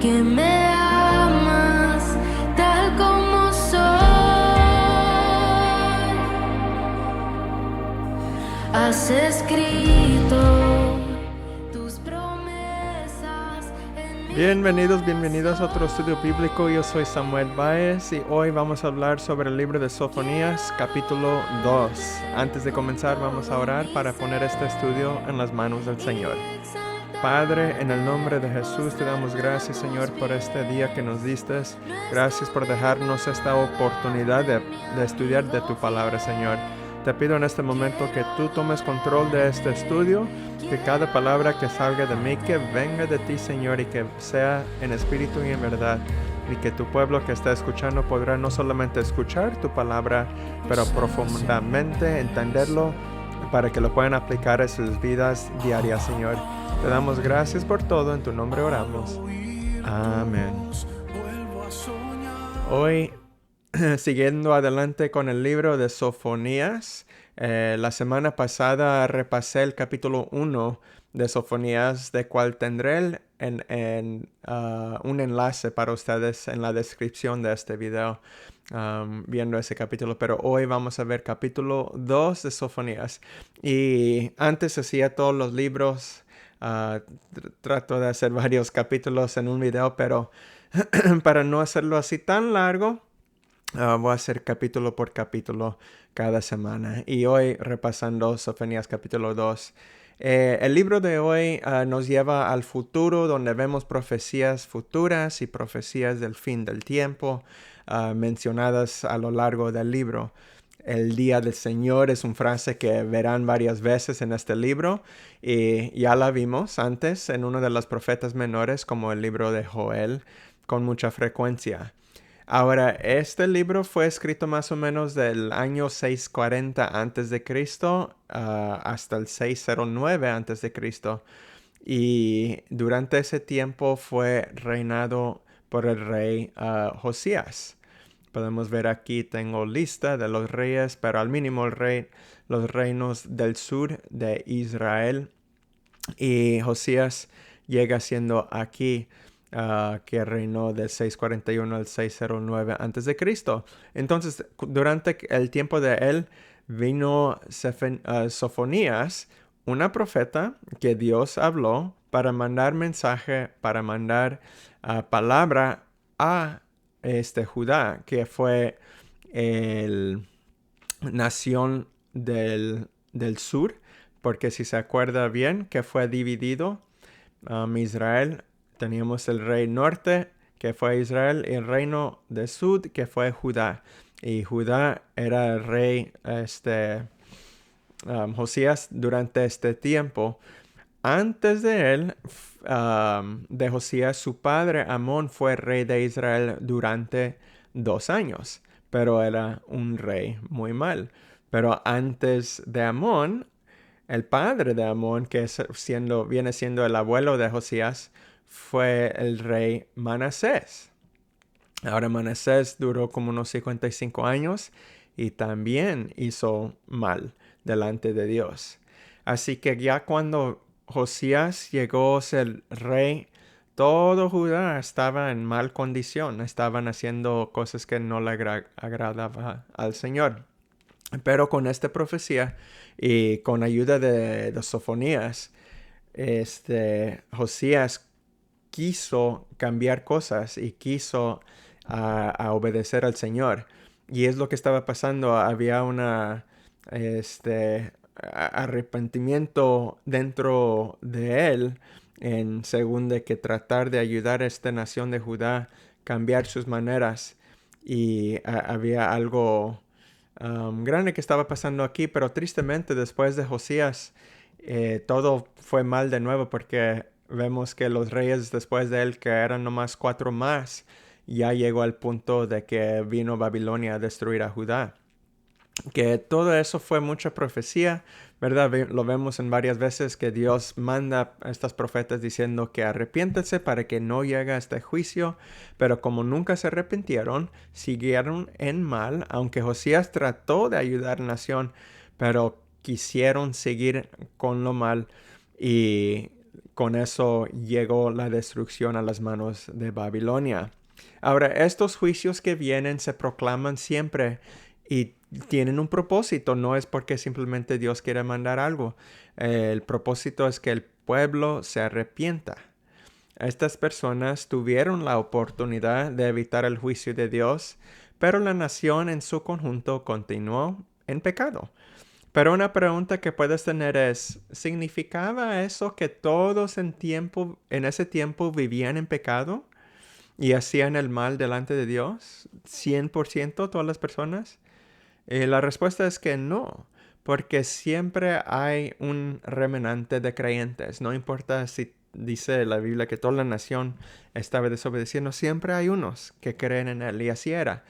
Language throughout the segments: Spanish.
que me amas tal como soy. Has escrito tus promesas en mi Bienvenidos a otro estudio bíblico. Yo soy Samuel Baez y hoy vamos a hablar sobre el libro de Sofonías, capítulo 2. Antes de comenzar, vamos a orar para poner este estudio en las manos del Señor. Padre, en el nombre de Jesús te damos gracias, Señor, por este día que nos diste. Gracias por dejarnos esta oportunidad de estudiar de tu palabra, Señor. Te pido en este momento que tú tomes control de este estudio, que cada palabra que salga de mí, que venga de ti, Señor, y que sea en espíritu y en verdad. Y que tu pueblo que está escuchando podrá no solamente escuchar tu palabra, pero profundamente entenderlo para que lo puedan aplicar en sus vidas diarias, Señor. Te damos gracias por todo, en tu nombre oramos. Amén. Hoy, siguiendo adelante con el libro de Sofonías, la semana pasada repasé el capítulo 1 de Sofonías, de cual tendré un enlace para ustedes en la descripción de este video, viendo ese capítulo. Pero hoy vamos a ver capítulo 2 de Sofonías. Y antes hacía todos los libros, trato de hacer varios capítulos en un video, pero para no hacerlo así tan largo, voy a hacer capítulo por capítulo cada semana. Y hoy repasando Sofonías capítulo 2. El libro de hoy nos lleva al futuro, donde vemos profecías futuras y profecías del fin del tiempo mencionadas a lo largo del libro. El día del Señor es una frase que verán varias veces en este libro y ya la vimos antes en uno de los profetas menores, como el libro de Joel, con mucha frecuencia. Ahora, este libro fue escrito más o menos del año 640 a.C. Hasta el 609 a.C. Y durante ese tiempo fue reinado por el rey Josías. Podemos ver aquí, tengo lista de los reyes, pero al mínimo los reinos del sur de Israel. Y Josías llega siendo aquí, que reinó del 641 al 609 a.C. Entonces, durante el tiempo de él, vino Sofonías, una profeta que Dios habló para mandar mensaje, para mandar palabra a Judá, que fue el nación del sur, porque si se acuerda bien que fue dividido Israel. Teníamos el rey norte, que fue Israel, y el reino del sur, que fue Judá. Y Judá era el rey Josías durante este tiempo. Antes de él, de Josías, su padre Amón fue rey de Israel durante 2 años, pero era un rey muy mal. Pero antes de Amón, el padre de Amón, que viene siendo el abuelo de Josías, fue el rey Manasés. Ahora Manasés duró como unos 55 años y también hizo mal delante de Dios. Así que ya cuando Josías llegó a ser rey, todo Judá estaba en mal condición. Estaban haciendo cosas que no le agradaba al Señor. Pero con esta profecía y con ayuda de Sofonías, Josías quiso cambiar cosas y quiso a obedecer al Señor. Y es lo que estaba pasando. Había arrepentimiento dentro de él, según de que tratar de ayudar a esta nación de Judá, cambiar sus maneras. Y había algo grande que estaba pasando aquí, pero tristemente después de Josías todo fue mal de nuevo, porque vemos que los reyes después de él, que eran nomás 4 más, ya llegó al punto de que vino Babilonia a destruir a Judá. Que todo eso fue mucha profecía, ¿verdad? Lo vemos en varias veces que Dios manda a estos profetas diciendo que arrepiéntense para que no llegue a este juicio, pero como nunca se arrepintieron, siguieron en mal, aunque Josías trató de ayudar a la nación, pero quisieron seguir con lo mal y con eso llegó la destrucción a las manos de Babilonia. Ahora, estos juicios que vienen se proclaman siempre y tienen un propósito. No es porque simplemente Dios quiere mandar algo. El propósito es que el pueblo se arrepienta. Estas personas tuvieron la oportunidad de evitar el juicio de Dios, pero la nación en su conjunto continuó en pecado. Pero una pregunta que puedes tener es, ¿significaba eso que todos en ese tiempo vivían en pecado y hacían el mal delante de Dios? ¿100% todas las personas? Y la respuesta es que no, porque siempre hay un remanente de creyentes. No importa si dice la Biblia que toda la nación estaba desobedeciendo, siempre hay unos que creen en Él, y así era.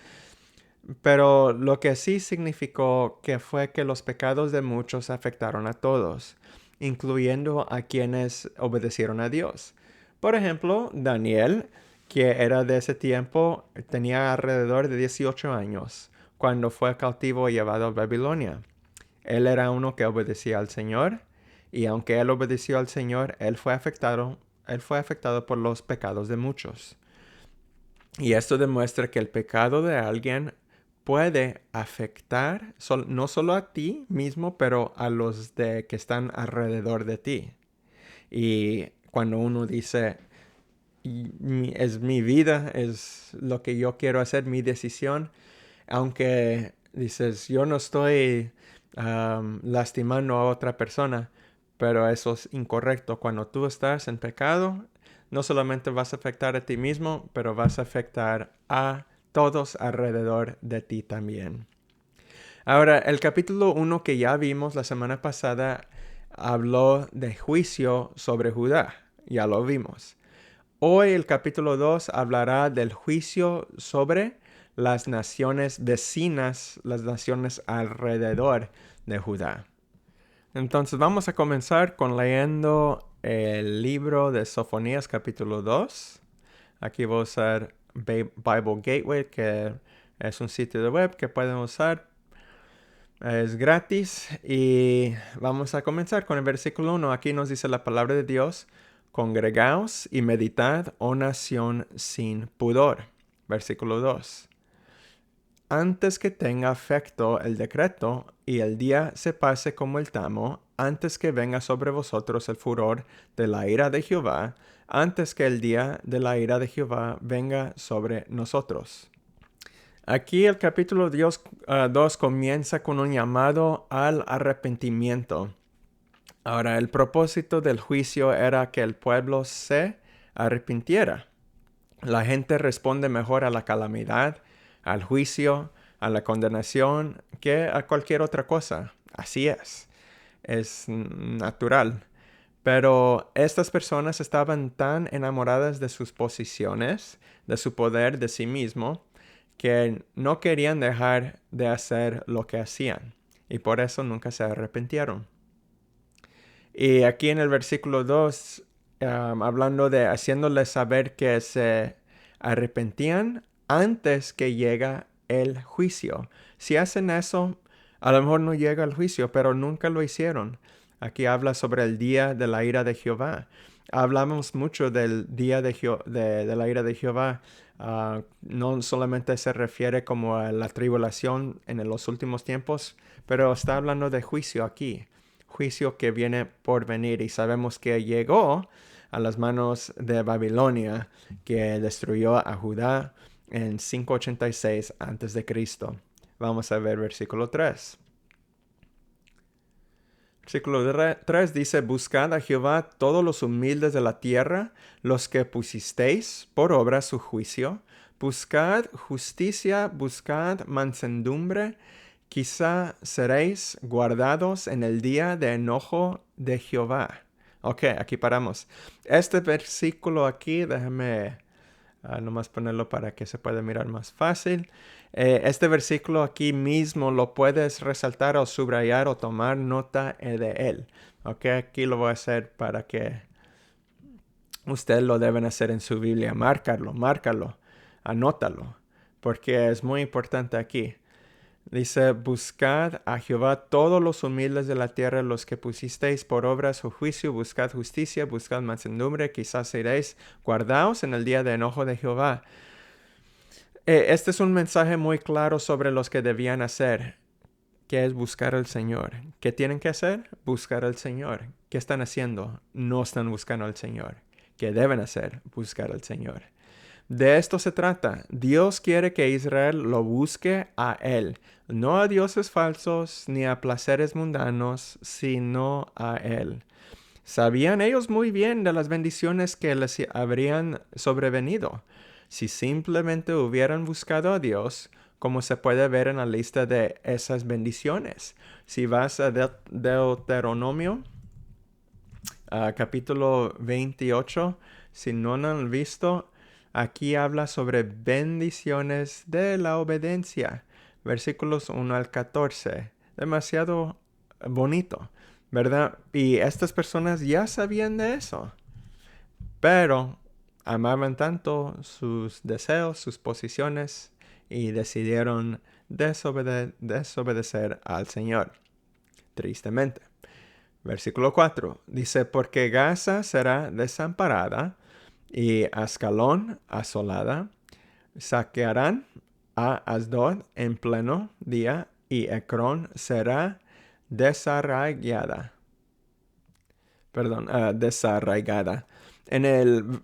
Pero lo que sí significó que fue que los pecados de muchos afectaron a todos, incluyendo a quienes obedecieron a Dios. Por ejemplo, Daniel, que era de ese tiempo, tenía alrededor de 18 años cuando fue cautivo y llevado a Babilonia. Él era uno que obedecía al Señor, y aunque él obedeció al Señor, él fue afectado por los pecados de muchos. Y esto demuestra que el pecado de alguien puede afectar no solo a ti mismo, pero a los que están alrededor de ti. Y cuando uno dice, es mi vida, es lo que yo quiero hacer, mi decisión, aunque dices, yo no estoy lastimando a otra persona, pero eso es incorrecto. Cuando tú estás en pecado, no solamente vas a afectar a ti mismo, pero vas a afectar a todos alrededor de ti también. Ahora, el capítulo 1 que ya vimos la semana pasada habló de juicio sobre Judá. Ya lo vimos. Hoy el capítulo 2 hablará del juicio sobre las naciones vecinas, las naciones alrededor de Judá. Entonces vamos a comenzar con leyendo el libro de Sofonías capítulo 2. Aquí voy a usar Bible Gateway, que es un sitio de web que pueden usar. Es gratis y vamos a comenzar con el versículo 1. Aquí nos dice la palabra de Dios: Congregaos y meditad, oh nación sin pudor. Versículo 2. Antes que tenga efecto el decreto y el día se pase como el tamo, antes que venga sobre vosotros el furor de la ira de Jehová, antes que el día de la ira de Jehová venga sobre nosotros. Aquí el capítulo 2 comienza con un llamado al arrepentimiento. Ahora, el propósito del juicio era que el pueblo se arrepintiera. La gente responde mejor a la calamidad, al juicio, a la condenación, que a cualquier otra cosa. Así es natural. Pero estas personas estaban tan enamoradas de sus posiciones, de su poder, de sí mismo, que no querían dejar de hacer lo que hacían. Y por eso nunca se arrepintieron. Y aquí en el versículo 2, hablando de haciéndoles saber que se arrepentían antes que llega el juicio. Si hacen eso, a lo mejor no llega el juicio, pero nunca lo hicieron. Aquí habla sobre el día de la ira de Jehová. Hablamos mucho del día de la ira de Jehová. No solamente se refiere como a la tribulación en los últimos tiempos, pero está hablando de juicio aquí. Juicio que viene por venir, y sabemos que llegó a las manos de Babilonia, que destruyó a Judá en 586 a.C. Vamos a ver versículo 3. Versículo 3 dice: Buscad a Jehová todos los humildes de la tierra, los que pusisteis por obra su juicio. Buscad justicia, buscad mansedumbre, quizá seréis guardados en el día de enojo de Jehová. Ok, aquí paramos. Este versículo aquí, déjame nomás ponerlo para que se pueda mirar más fácil. Este versículo aquí mismo lo puedes resaltar o subrayar o tomar nota de él. Ok, aquí lo voy a hacer para que ustedes lo deben hacer en su Biblia. Márcalo, anótalo, porque es muy importante aquí. Dice, buscad a Jehová todos los humildes de la tierra, los que pusisteis por obra su juicio, buscad justicia, buscad mansedumbre, quizás iréis, guardaos en el día de enojo de Jehová. Este es un mensaje muy claro sobre los que debían hacer, que es buscar al Señor. ¿Qué tienen que hacer? Buscar al Señor. ¿Qué están haciendo? No están buscando al Señor. ¿Qué deben hacer? Buscar al Señor. De esto se trata. Dios quiere que Israel lo busque a Él, no a dioses falsos ni a placeres mundanos, sino a Él. Sabían ellos muy bien de las bendiciones que les habrían sobrevenido si simplemente hubieran buscado a Dios, como se puede ver en la lista de esas bendiciones. Si vas a Deuteronomio, capítulo 28, si no lo han visto, aquí habla sobre bendiciones de la obediencia. Versículos 1 al 14. Demasiado bonito, ¿verdad? Y estas personas ya sabían de eso. Pero amaban tanto sus deseos, sus posiciones, y decidieron desobedecer al Señor. Tristemente. Versículo 4 dice, porque Gaza será desamparada y Ascalón asolada. Saquearán a Asdod en pleno día y Ecrón será desarraigada. Desarraigada.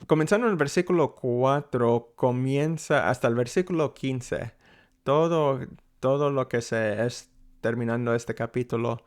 Comenzando en el versículo 4, comienza hasta el versículo 15. Todo lo que se es terminando este capítulo,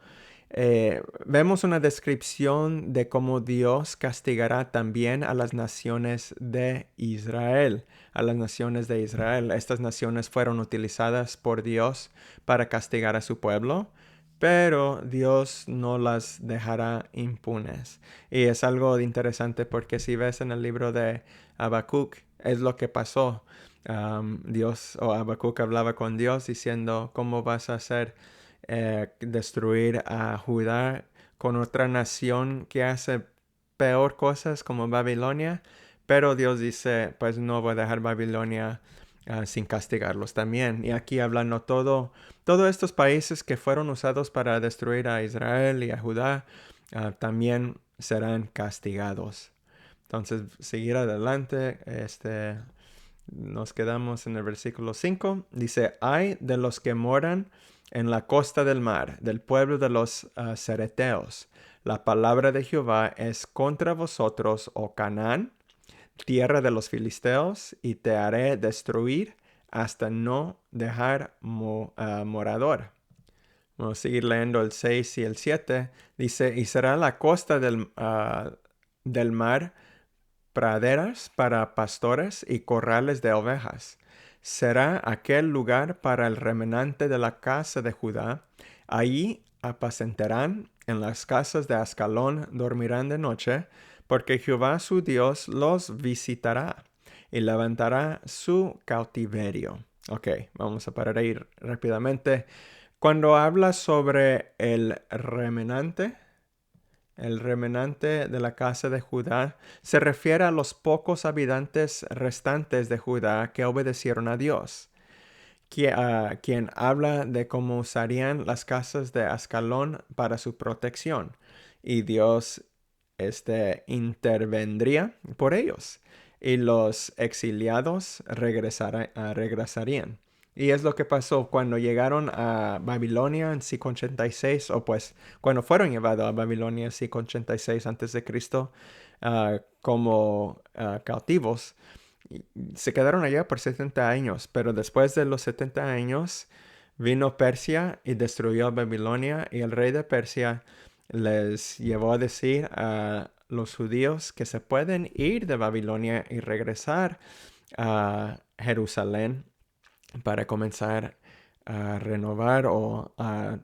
vemos una descripción de cómo Dios castigará también a las naciones de Israel. A las naciones de Israel. Estas naciones fueron utilizadas por Dios para castigar a su pueblo, pero Dios no las dejará impunes. Y es algo interesante porque si ves en el libro de Habacuc, es lo que pasó. Habacuc hablaba con Dios diciendo, ¿cómo vas a hacer destruir a Judá con otra nación que hace peor cosas como Babilonia? Pero Dios dice, pues no voy a dejar Babilonia sin castigarlos también. Y aquí hablando todos estos países que fueron usados para destruir a Israel y a Judá, también serán castigados. Entonces, seguir adelante, nos quedamos en el versículo 5. Dice, ay de los que moran en la costa del mar, del pueblo de los cereteos. La palabra de Jehová es contra vosotros, oh Canaán, tierra de los filisteos, y te haré destruir hasta no dejar morador. Vamos a seguir leyendo el 6 y el 7. Dice, y será la costa del mar praderas para pastores y corrales de ovejas. Será aquel lugar para el remanente de la casa de Judá. Allí apacentarán, en las casas de Ascalón dormirán de noche, porque Jehová su Dios los visitará y levantará su cautiverio. Ok, vamos a parar ahí rápidamente. Cuando habla sobre el remanente de la casa de Judá, se refiere a los pocos habitantes restantes de Judá que obedecieron a Dios, quien habla de cómo usarían las casas de Ascalón para su protección, y Dios intervendría por ellos, y los exiliados regresarían. Y es lo que pasó cuando llegaron a Babilonia en 586, o pues cuando fueron llevados a Babilonia en 586 a.C., como cautivos. Se quedaron allá por 70 años, pero después de los 70 años vino Persia y destruyó Babilonia, y el rey de Persia les llevó a decir a los judíos que se pueden ir de Babilonia y regresar a Jerusalén para comenzar a renovar o a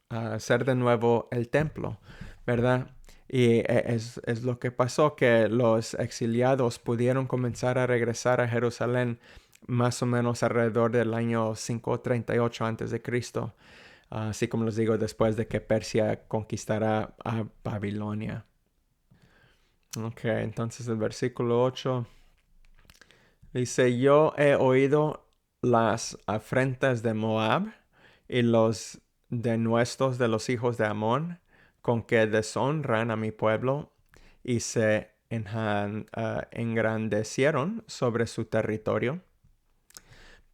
hacer de nuevo el templo, ¿verdad? Y es lo que pasó, que los exiliados pudieron comenzar a regresar a Jerusalén más o menos alrededor del año 538 a.C., así como les digo, después de que Persia conquistara a Babilonia. Ok, entonces el versículo 8 dice, yo he oído las afrentas de Moab y los denuestos de los hijos de Amón, con que deshonran a mi pueblo y se engrandecieron sobre su territorio.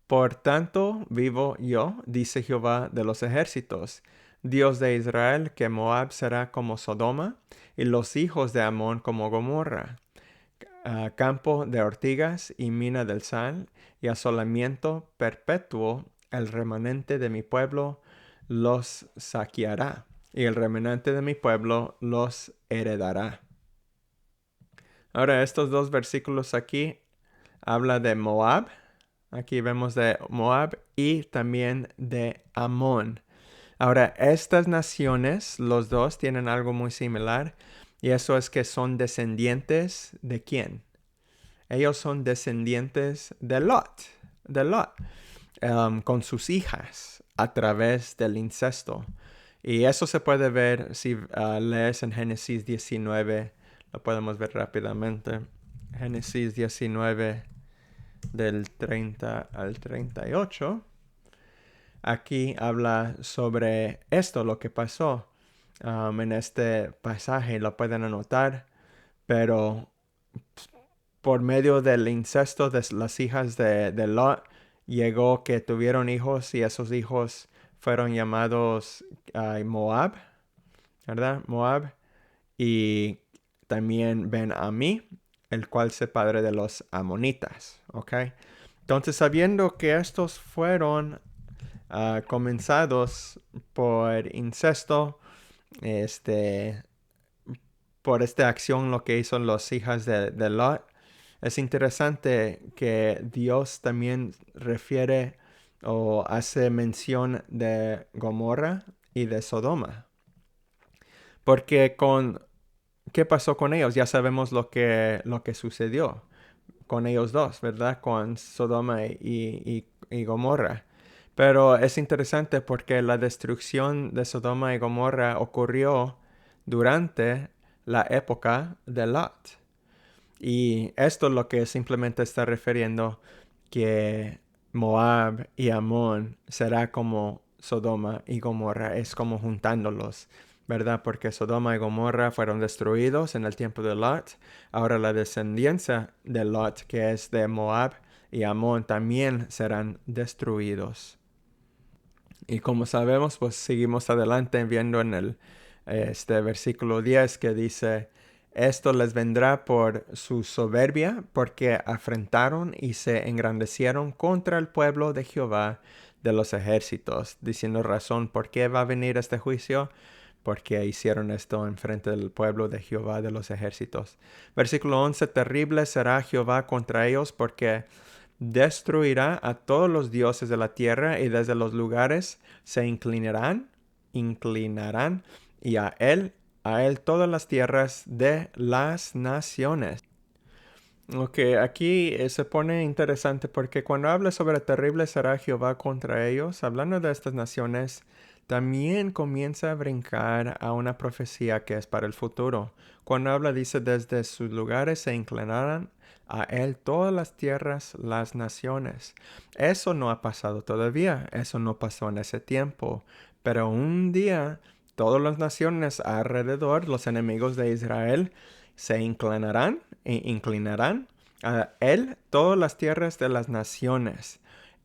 Por tanto vivo yo, dice Jehová de los ejércitos, Dios de Israel, que Moab será como Sodoma, y los hijos de Amón como Gomorra, campo de ortigas y mina del sal, y asolamiento perpetuo. El remanente de mi pueblo los saqueará, y el remanente de mi pueblo los heredará. Ahora, estos dos versículos aquí habla de Moab. Aquí vemos de Moab y también de Amón. Ahora, estas naciones, los dos, tienen algo muy similar, y eso es que son descendientes ¿de quién? Ellos son descendientes de Lot, con sus hijas a través del incesto. Y eso se puede ver si lees en Génesis 19, lo podemos ver rápidamente. Génesis 19 del 30 al 38. Aquí habla sobre esto, lo que pasó en este pasaje, lo pueden anotar, pero por medio del incesto de las hijas de Lot, llegó que tuvieron hijos y esos hijos fueron llamados Moab, ¿verdad? Moab. Y también Ben-Ammi, el cual es padre de los amonitas, ¿ok? Entonces, sabiendo que estos fueron comenzados por incesto, por esta acción, lo que hizo las hijas de Lot, es interesante que Dios también refiere o hace mención de Gomorra y de Sodoma. Porque ¿qué pasó con ellos? Ya sabemos lo que sucedió con ellos dos, ¿verdad? Con Sodoma y Gomorra. Pero es interesante porque la destrucción de Sodoma y Gomorra ocurrió durante la época de Lot. Y esto es lo que simplemente está refiriendo que Moab y Amón será como Sodoma y Gomorra, es como juntándolos, ¿verdad? Porque Sodoma y Gomorra fueron destruidos en el tiempo de Lot. Ahora la descendencia de Lot, que es de Moab y Amón, también serán destruidos. Y como sabemos, pues seguimos adelante viendo en el versículo 10 que dice: esto les vendrá por su soberbia, porque afrentaron y se engrandecieron contra el pueblo de Jehová de los ejércitos, diciendo razón por qué va a venir este juicio, porque hicieron esto en frente del pueblo de Jehová de los ejércitos. Versículo 11, terrible será Jehová contra ellos, porque destruirá a todos los dioses de la tierra, y desde los lugares se inclinarán, y a él todas las tierras de las naciones. Ok, aquí se pone interesante porque cuando habla sobre terrible será Jehová contra ellos, hablando de estas naciones, también comienza a brincar a una profecía que es para el futuro. Cuando habla, dice, desde sus lugares se inclinarán a él todas las tierras, las naciones. Eso no ha pasado todavía, eso no pasó en ese tiempo, pero un día todas las naciones alrededor, los enemigos de Israel, se inclinarán a él todas las tierras de las naciones.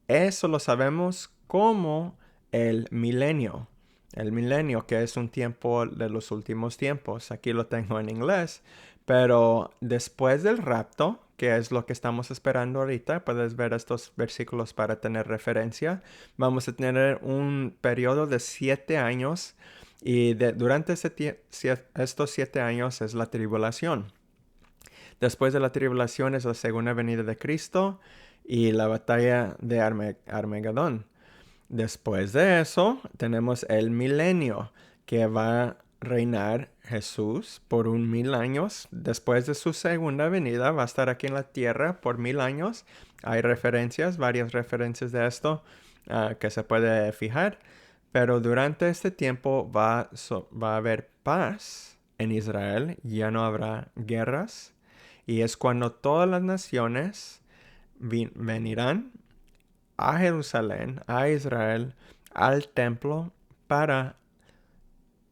Eso lo sabemos como el milenio. El milenio, que es un tiempo de los últimos tiempos. Aquí lo tengo en inglés. Pero después del rapto, que es lo que estamos esperando ahorita, puedes ver estos versículos para tener referencia. Vamos a tener un periodo de 7 años. Y durante estos 7 años es la tribulación. Después de la tribulación es la segunda venida de Cristo y la batalla de Armagedón. Después de eso tenemos el milenio, que va a reinar Jesús por 1000 años. Después de su segunda venida va a estar aquí en la tierra por 1000 años. Hay varias referencias de esto que se puede fijar. Pero durante este tiempo va a haber paz en Israel, ya no habrá guerras. Y es cuando todas las naciones venirán a Jerusalén, a Israel, al templo para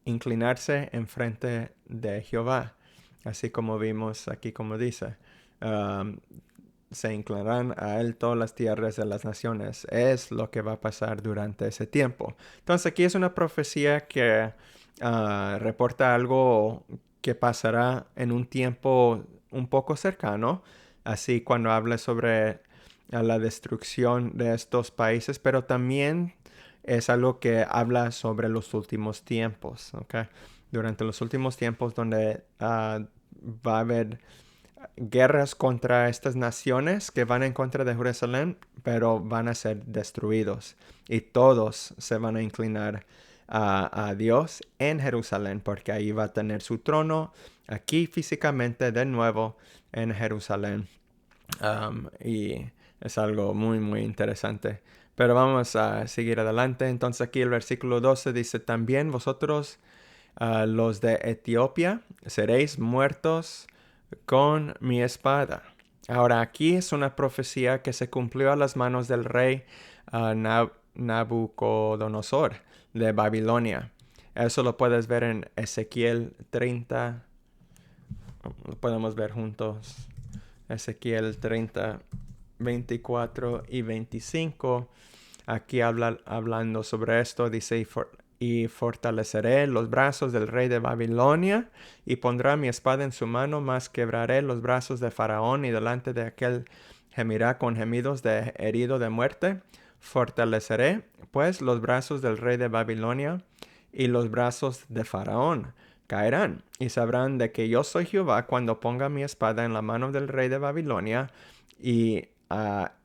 inclinarse enfrente de Jehová. Así como vimos aquí, como dice, se inclinarán a él todas las tierras de las naciones. Es lo que va a pasar durante ese tiempo. Entonces aquí es una profecía que reporta algo que pasará en un tiempo un poco cercano. Así cuando habla sobre la destrucción de estos países, pero también es algo que habla sobre los últimos tiempos, ¿ok? Durante los últimos tiempos donde va a haber guerras contra estas naciones que van en contra de Jerusalén, pero van a ser destruidos. Y todos se van a inclinar a Dios en Jerusalén, porque ahí va a tener su trono, aquí físicamente de nuevo en Jerusalén. Y es algo muy, muy interesante. Pero vamos a seguir adelante. Entonces aquí el versículo 12 dice, también vosotros, los de Etiopía, seréis muertos con mi espada. Ahora aquí es una profecía que se cumplió a las manos del rey Nabucodonosor de Babilonia. Eso lo puedes ver en Ezequiel 30. Lo podemos ver juntos. Ezequiel 30, 24 y 25. Aquí hablando sobre esto, dice, y fortaleceré los brazos del rey de Babilonia, y pondrá mi espada en su mano, mas quebraré los brazos de Faraón, y delante de aquel gemirá con gemidos de herido de muerte. Fortaleceré, pues, los brazos del rey de Babilonia, y los brazos de Faraón caerán, y sabrán de que yo soy Jehová cuando ponga mi espada en la mano del rey de Babilonia, y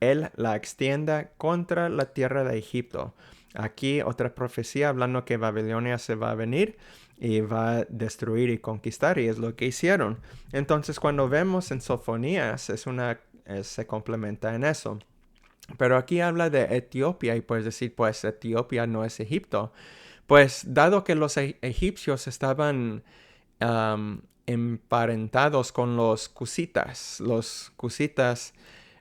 él la extienda contra la tierra de Egipto. Aquí otra profecía hablando que Babilonia se va a venir y va a destruir y conquistar, y es lo que hicieron. Entonces cuando vemos en Sofonías se complementa en eso. Pero aquí habla de Etiopía y puedes decir, pues Etiopía no es Egipto. Pues dado que los egipcios estaban emparentados con los cusitas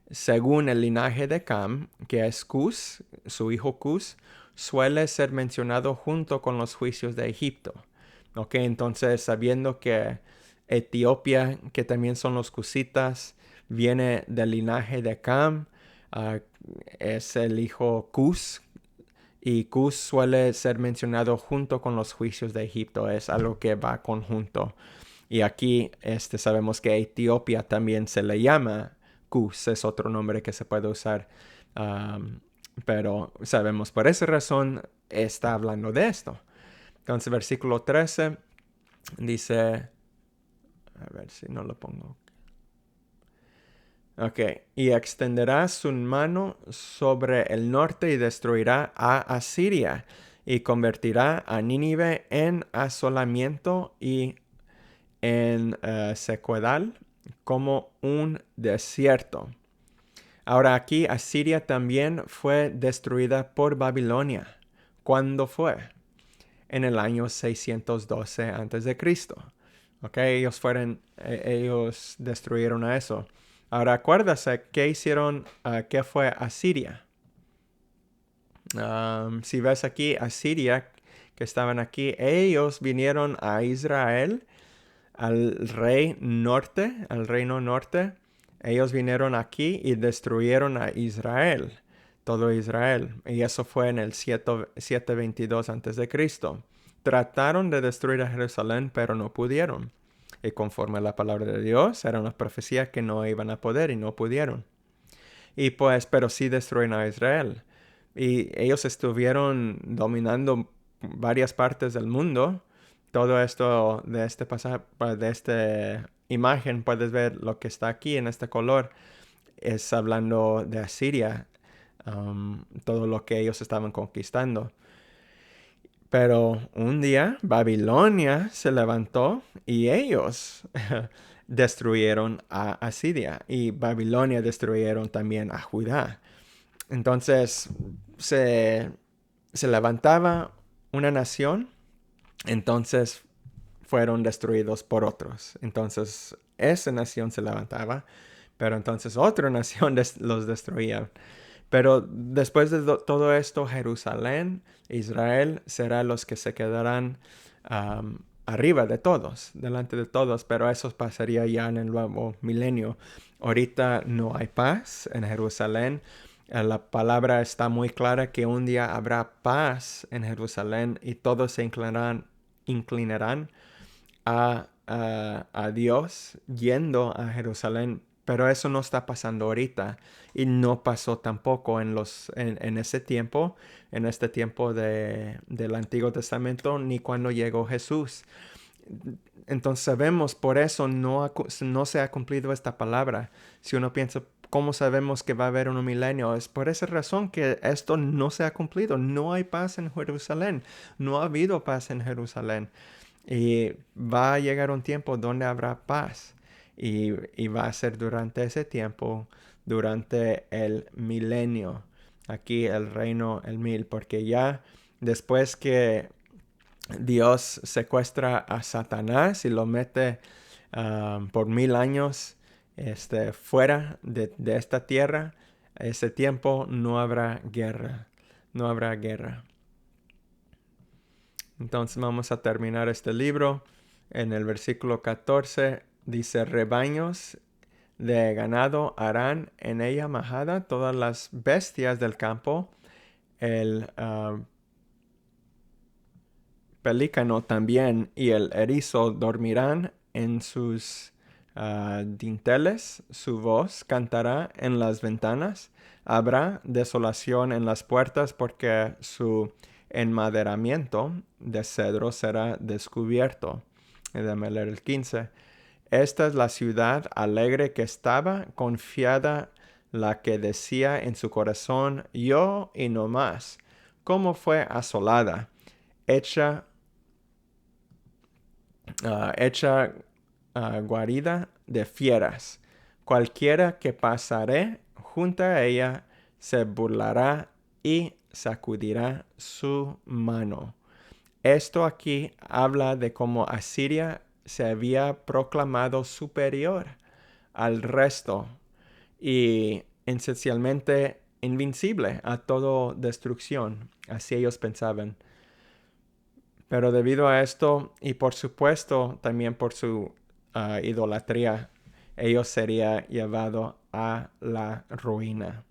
según el linaje de Cam, que es Cus, su hijo Cus, suele ser mencionado junto con los juicios de Egipto. Ok, entonces sabiendo que Etiopía, que también son los cusitas, viene del linaje de Cam, es el hijo Cus, y Cus suele ser mencionado junto con los juicios de Egipto, es algo que va conjunto. Y aquí sabemos que Etiopía también se le llama Cus, es otro nombre que se puede usar. Pero sabemos, por esa razón está hablando de esto. Entonces, versículo 13 dice, a ver si no lo pongo. Ok, y extenderá su mano sobre el norte y destruirá a Asiria, y convertirá a Nínive en asolamiento y en sequedal como un desierto. Ahora aquí Asiria también fue destruida por Babilonia. ¿Cuándo fue? En el año 612 a.C. Ok, ellos destruyeron a eso. Ahora acuérdase, ¿qué hicieron? ¿Qué fue Asiria? Si ves aquí, Asiria, que estaban aquí, ellos vinieron a Israel, al reino norte. Ellos vinieron aquí y destruyeron a Israel, todo Israel. Y eso fue en el 722 a.C. Trataron de destruir a Jerusalén, pero no pudieron. Y conforme a la palabra de Dios, era una profecía que no iban a poder y no pudieron. Y pues, pero sí destruyeron a Israel. Y ellos estuvieron dominando varias partes del mundo. Todo esto de este pasaje, de esta imagen, puedes ver lo que está aquí en este color. Es hablando de Asiria, todo lo que ellos estaban conquistando. Pero un día Babilonia se levantó y ellos destruyeron a Asiria, y Babilonia destruyeron también a Judá. Entonces se levantaba una nación, entonces fueron destruidos por otros. Entonces esa nación se levantaba, pero entonces otra nación los destruía. Pero después de todo esto, Jerusalén, Israel, serán los que se quedarán arriba de todos, delante de todos, pero eso pasaría ya en el nuevo milenio. Ahorita no hay paz en Jerusalén. La palabra está muy clara que un día habrá paz en Jerusalén y todos se inclinarán a Dios yendo a Jerusalén, pero eso no está pasando ahorita y no pasó tampoco en ese tiempo, en este tiempo del Antiguo Testamento, ni cuando llegó Jesús. Entonces sabemos, por eso no se ha cumplido esta palabra. Si uno piensa, ¿cómo sabemos que va a haber un milenio? Es por esa razón que esto no se ha cumplido. No hay paz en Jerusalén. No ha habido paz en Jerusalén. Y va a llegar un tiempo donde habrá paz. Y va a ser durante ese tiempo, durante el milenio. Aquí el reino, el 1000. Porque ya después que Dios secuestra a Satanás y lo mete por 1000 años fuera de esta tierra, ese tiempo no habrá guerra. No habrá guerra. Entonces vamos a terminar este libro. En el versículo 14 dice, rebaños de ganado harán en ella majada, todas las bestias del campo, el pelícano también y el erizo dormirán en sus dinteles, su voz cantará en las ventanas, habrá desolación en las puertas porque su enmaderamiento de cedro será descubierto. Y déjame leer el 15. Esta es la ciudad alegre que estaba, confiada la que decía en su corazón, yo y no más. ¿Cómo fue asolada? Hecha guarida de fieras. Cualquiera que pasare junto a ella se burlará y sacudirá su mano. Esto aquí habla de cómo Asiria se había proclamado superior al resto y esencialmente invencible a toda destrucción. Así ellos pensaban. Pero debido a esto, y por supuesto también por su idolatría, ellos serían llevados a la ruina.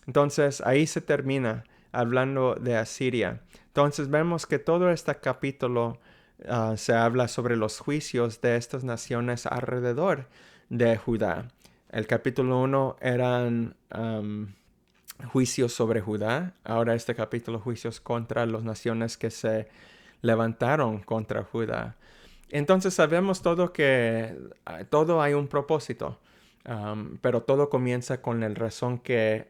Entonces ahí se termina hablando de Asiria. Entonces vemos que todo este capítulo se habla sobre los juicios de estas naciones alrededor de Judá. El capítulo 1 eran juicios sobre Judá. Ahora este capítulo juicios contra las naciones que se levantaron contra Judá. Entonces sabemos todo que todo hay un propósito, pero todo comienza con la razón que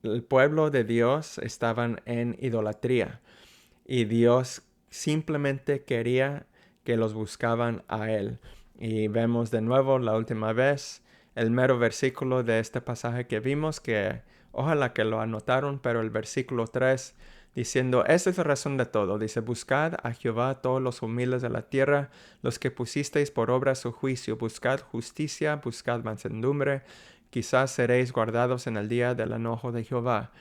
el pueblo de Dios estaban en idolatría y Dios simplemente quería que los buscaban a Él. Y vemos de nuevo la última vez el mero versículo de este pasaje que vimos, que ojalá que lo anotaron, pero el versículo 3 diciendo, esta es la razón de todo. Dice, buscad a Jehová todos los humildes de la tierra, los que pusisteis por obra su juicio. Buscad justicia, buscad mansedumbre. Quizás seréis guardados en el día del enojo de Jehová.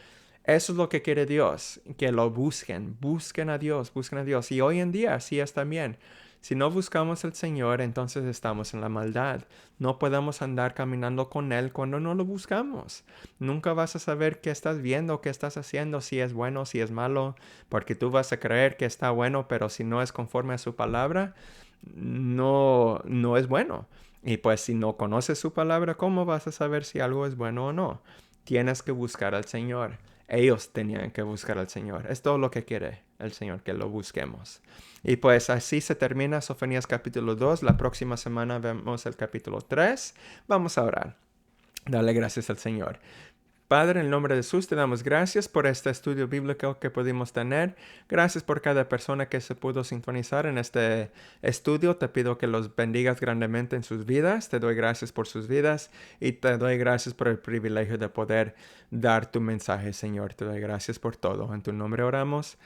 Eso es lo que quiere Dios, que lo busquen. Busquen a Dios, busquen a Dios. Y hoy en día así es también. Si no buscamos al Señor, entonces estamos en la maldad. No podemos andar caminando con Él cuando no lo buscamos. Nunca vas a saber qué estás viendo, qué estás haciendo, si es bueno, si es malo, porque tú vas a creer que está bueno, pero si no es conforme a su palabra, no es bueno. Y pues si no conoces su palabra, ¿cómo vas a saber si algo es bueno o no? Tienes que buscar al Señor. Ellos tenían que buscar al Señor. Es todo lo que quiere el Señor, que lo busquemos. Y pues así se termina Sofonías capítulo 2. La próxima semana vemos el capítulo 3. Vamos a orar. Dale gracias al Señor. Padre, en el nombre de Jesús, te damos gracias por este estudio bíblico que pudimos tener. Gracias por cada persona que se pudo sintonizar en este estudio. Te pido que los bendigas grandemente en sus vidas. Te doy gracias por sus vidas y te doy gracias por el privilegio de poder dar tu mensaje, Señor. Te doy gracias por todo. En tu nombre oramos.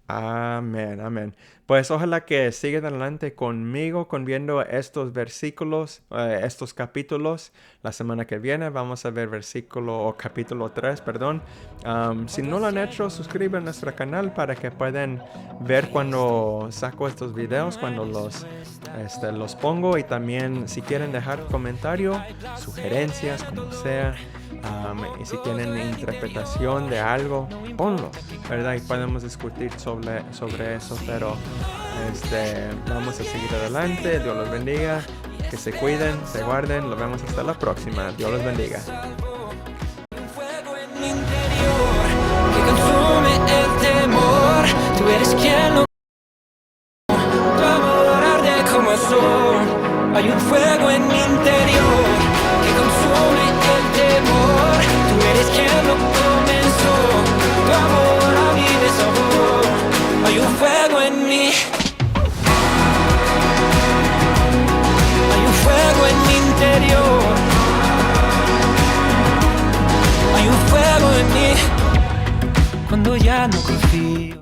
Amén, amén. Pues ojalá que sigan adelante conmigo con viendo estos versículos, estos capítulos. La semana que viene vamos a ver capítulo 3, perdón. Si no lo han hecho, suscriban a nuestro canal para que puedan ver cuando saco estos videos, cuando los pongo. Y también si quieren dejar comentario, sugerencias, como sea. Y si tienen interpretación de algo, ponlo, ¿verdad? Y podemos discutir sobre eso, pero vamos a seguir adelante. Dios los bendiga, que se cuiden, se guarden. Nos vemos hasta la próxima. Dios los bendiga. Que consume el temor, tú eres quien lo... Tu amor arde como el sol. Hay un fuego en mi interior que consume el temor. Tú eres quien lo comenzó. Tu amor a mí me salvó. Hay un fuego en mí. Hay un fuego en mi interior. Hay un fuego en mí. Cuando ya no confío.